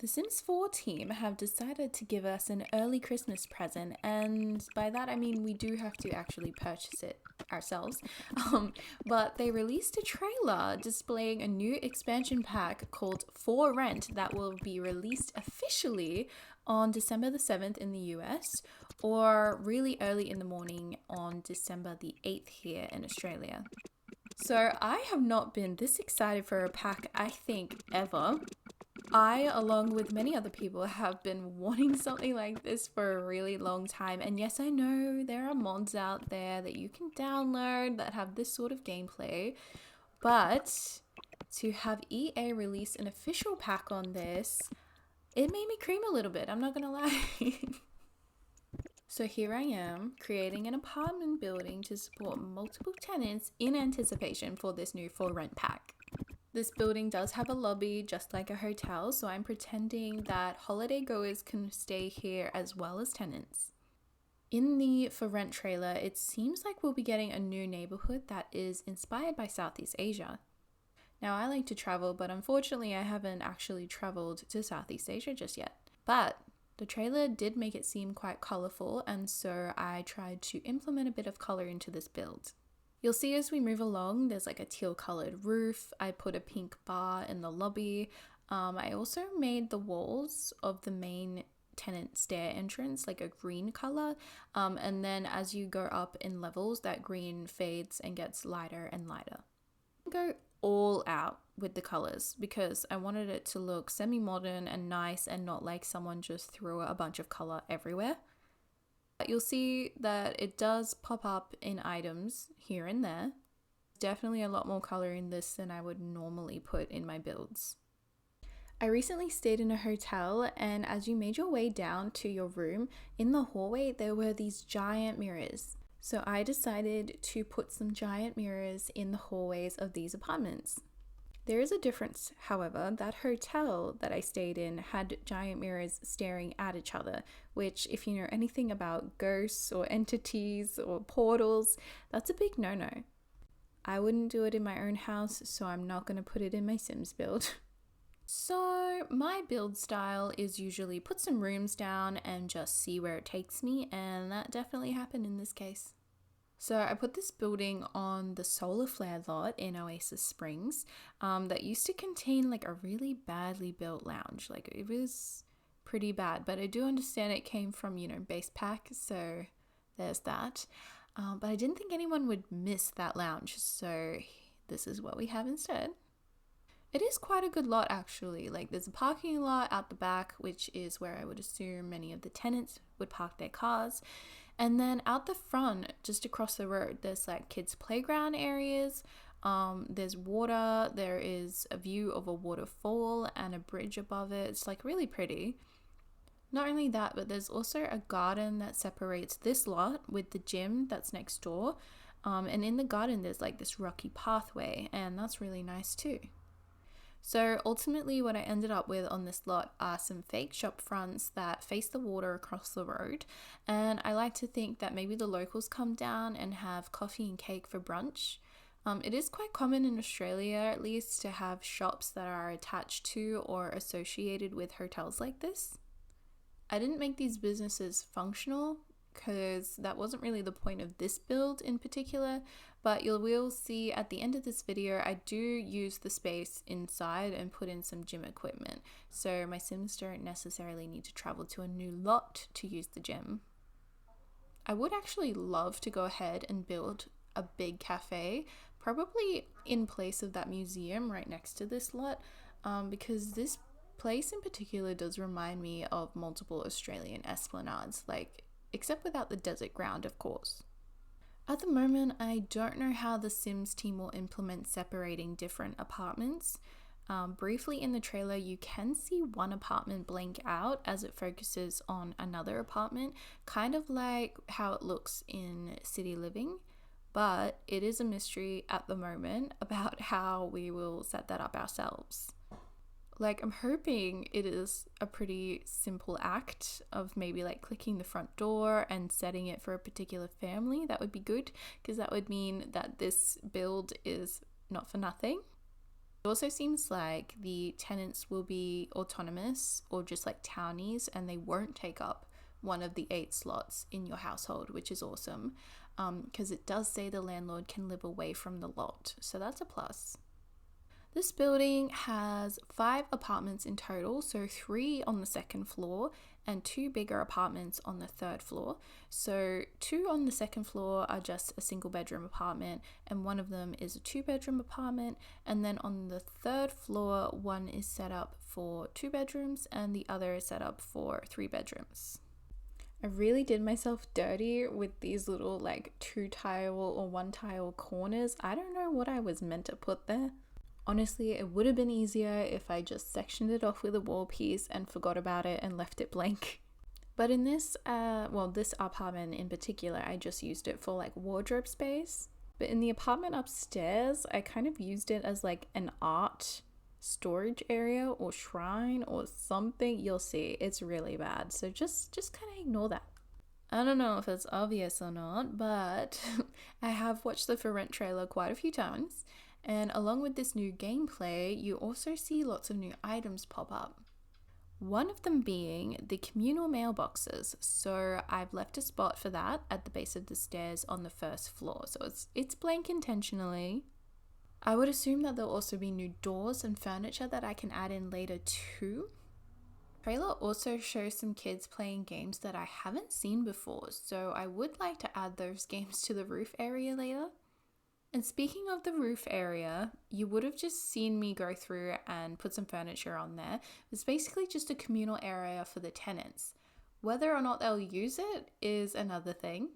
The Sims 4 team have decided to give us an early Christmas present, and by that I mean we do have to actually purchase it ourselves. But they released a trailer displaying a new expansion pack called For Rent that will be released officially on December the 7th in the US, or really early in the morning on December the 8th here in Australia. So I have not been this excited for a pack, I think, ever. I, along with many other people, have been wanting something like this for a really long time. And yes, I know there are mods out there that you can download that have this sort of gameplay, but to have EA release an official pack on this, it made me cream a little bit, I'm not gonna lie. So here I am, creating an apartment building to support multiple tenants in anticipation for this new For Rent pack. This building does have a lobby just like a hotel, so I'm pretending that holiday goers can stay here as well as tenants. In the For Rent trailer, it seems like we'll be getting a new neighborhood that is inspired by Southeast Asia. Now, I like to travel, but unfortunately I haven't actually traveled to Southeast Asia just yet. But the trailer did make it seem quite colorful, and so I tried to implement a bit of color into this build. You'll see as we move along, there's like a teal colored roof. I put a pink bar in the lobby. I also made the walls of the main tenant stair entrance like a green color. And then as you go up in levels, that green fades and gets lighter and lighter. Go all out with the colors because I wanted it to look semi-modern and nice and not like someone just threw a bunch of color everywhere. You'll see that it does pop up in items here and there. Definitely a lot more color in this than I would normally put in my builds. I recently stayed in a hotel, and as you made your way down to your room, in the hallway there were these giant mirrors. So I decided to put some giant mirrors in the hallways of these apartments. There is a difference, however. That hotel that I stayed in had giant mirrors staring at each other, which, if you know anything about ghosts or entities or portals, that's a big no-no. I wouldn't do it in my own house, so I'm not going to put it in my Sims build. So my build style is usually put some rooms down and just see where it takes me, and that definitely happened in this case. So I put this building on the solar flare lot in Oasis Springs that used to contain like a really badly built lounge. Like it was pretty bad, but I do understand it came from, base pack, so there's that. But I didn't think anyone would miss that lounge, so this is what we have instead. It is quite a good lot actually. Like there's a parking lot out the back, which is where I would assume many of the tenants would park their cars. And then out the front, just across the road, there's like kids' playground areas. There's water. There is a view of a waterfall and a bridge above it. It's like really pretty. Not only that, but there's also a garden that separates this lot with the gym that's next door. And in the garden, there's like this rocky pathway, and that's really nice too. So ultimately what I ended up with on this lot are some fake shop fronts that face the water across the road, and I like to think that maybe the locals come down and have coffee and cake for brunch. It is quite common in Australia at least to have shops that are attached to or associated with hotels like this. I didn't make these businesses functional because that wasn't really the point of this build in particular, but you will see at the end of this video I do use the space inside and put in some gym equipment, so my Sims don't necessarily need to travel to a new lot to use the gym. I would actually love to go ahead and build a big cafe, probably in place of that museum right next to this lot, because this place in particular does remind me of multiple Australian esplanades, like except without the desert ground, of course. At the moment, I don't know how the Sims team will implement separating different apartments. Briefly in the trailer, you can see one apartment blank out as it focuses on another apartment, kind of like how it looks in City Living, but it is a mystery at the moment about how we will set that up ourselves. Like, I'm hoping it is a pretty simple act of maybe like clicking the front door and setting it for a particular family. That would be good, because that would mean that this build is not for nothing. It also seems like the tenants will be autonomous or just like townies, and they won't take up one of the 8 slots in your household, which is awesome because it does say the landlord can live away from the lot. So that's a plus. This building has 5 apartments in total, so 3 on the second floor and 2 bigger apartments on the third floor. So 2 on the second floor are just a single bedroom apartment, and one of them is a 2 bedroom apartment. And then on the third floor, one is set up for 2 bedrooms and the other is set up for 3 bedrooms. I really did myself dirty with these little like 2 tile or 1 tile corners. I don't know what I was meant to put there. Honestly, it would have been easier if I just sectioned it off with a wall piece and forgot about it and left it blank. But in this apartment in particular, I just used it for like wardrobe space. But in the apartment upstairs, I kind of used it as like an art storage area or shrine or something. You'll see, it's really bad. So just kind of ignore that. I don't know if it's obvious or not, but I have watched the For Rent trailer quite a few times. And along with this new gameplay, you also see lots of new items pop up. One of them being the communal mailboxes. So I've left a spot for that at the base of the stairs on the first floor. So it's blank intentionally. I would assume that there'll also be new doors and furniture that I can add in later too. Trailer also shows some kids playing games that I haven't seen before, so I would like to add those games to the roof area later. And speaking of the roof area, you would have just seen me go through and put some furniture on there. It's basically just a communal area for the tenants. Whether or not they'll use it is another thing.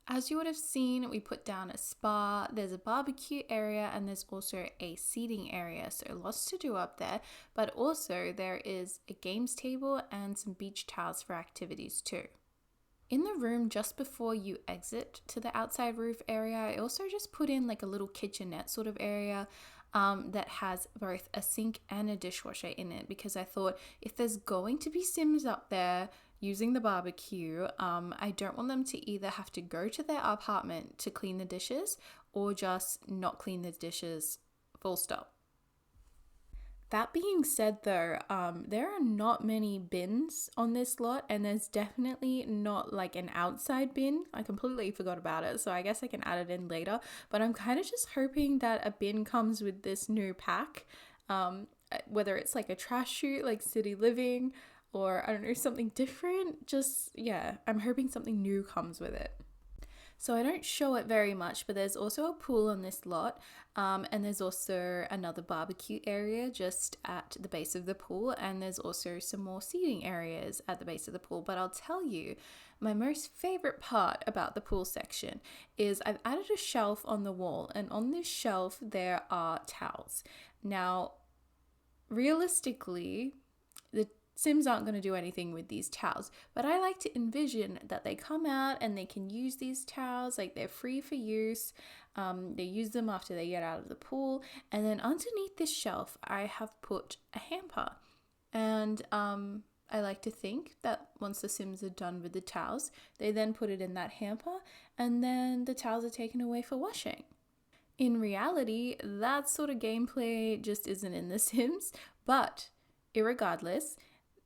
As you would have seen, we put down a spa, there's a barbecue area, and there's also a seating area. So lots to do up there, but also there is a games table and some beach towels for activities too. In the room just before you exit to the outside roof area, I also just put in like a little kitchenette sort of area that has both a sink and a dishwasher in it, because I thought if there's going to be Sims up there using the barbecue, I don't want them to either have to go to their apartment to clean the dishes or just not clean the dishes, full stop. That being said though, there are not many bins on this lot, and there's definitely not like an outside bin. I completely forgot about it, so I guess I can add it in later, but I'm kind of just hoping that a bin comes with this new pack, whether it's like a trash chute like City Living or I don't know, something different. Just yeah, I'm hoping something new comes with it. So I don't show it very much, but there's also a pool on this lot, and there's also another barbecue area just at the base of the pool, and there's also some more seating areas at the base of the pool. But I'll tell you, my most favorite part about the pool section is I've added a shelf on the wall, and on this shelf there are towels. Now, realistically, the Sims aren't going to do anything with these towels, but I like to envision that they come out and they can use these towels, like they're free for use. They use them after they get out of the pool, and then underneath this shelf I have put a hamper, and I like to think that once the Sims are done with the towels, they then put it in that hamper, and then the towels are taken away for washing. In reality, that sort of gameplay just isn't in The Sims, but irregardless,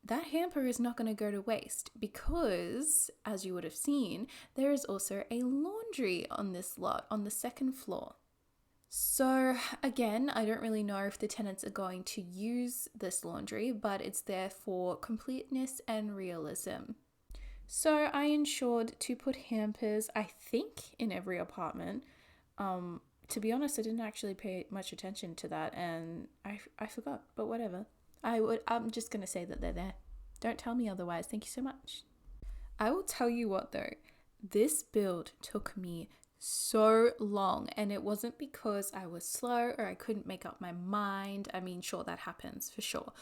that hamper is not going to go to waste because, as you would have seen, there is also a laundry on this lot on the second floor. So again, I don't really know if the tenants are going to use this laundry, but it's there for completeness and realism. So I ensured to put hampers, I think, in every apartment. To be honest, I didn't actually pay much attention to that, and I forgot, but whatever. I'm just going to say that they're there. Don't tell me otherwise. Thank you so much. I will tell you what though, this build took me so long, and it wasn't because I was slow or I couldn't make up my mind. I mean, sure, that happens for sure.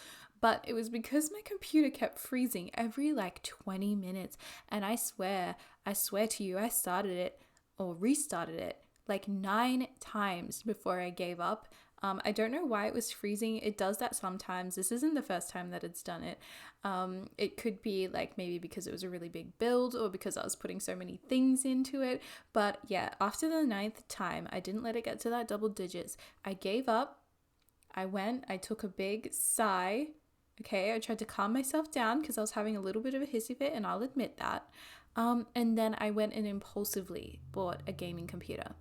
But it was because my computer kept freezing every like 20 minutes. And I swear to you, I started it or restarted it like 9 times before I gave up. I don't know why it was freezing. It does that sometimes. This isn't the first time that it's done it. It could be like maybe because it was a really big build or because I was putting so many things into it. But yeah, after the 9th time, I didn't let it get to that double digits. I gave up. I took a big sigh. Okay, I tried to calm myself down because I was having a little bit of a hissy fit, and I'll admit that. And then I went and impulsively bought a gaming computer.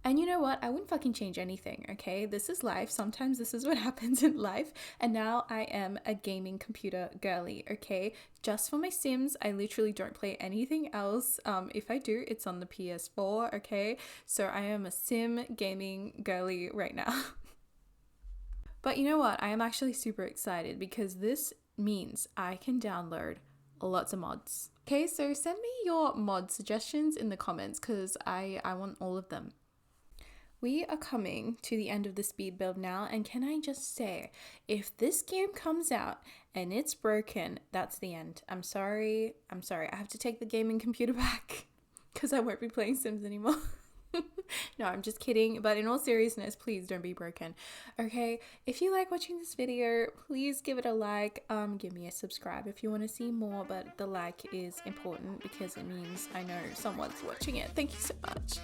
And you know what? I wouldn't fucking change anything, okay? This is life. Sometimes this is what happens in life. And now I am a gaming computer girly, okay? Just for my Sims. I literally don't play anything else. If I do, it's on the PS4, okay? So I am a Sim gaming girly right now. But you know what? I am actually super excited because this means I can download lots of mods. Okay, so send me your mod suggestions in the comments because I want all of them. We are coming to the end of the speed build now, and can I just say, if this game comes out and it's broken, that's the end. I'm sorry. I have to take the gaming computer back because I won't be playing Sims anymore. No, I'm just kidding. But in all seriousness, please don't be broken. Okay, if you like watching this video, please give it a like. Give me a subscribe if you want to see more, but the like is important because it means I know someone's watching it. Thank you so much.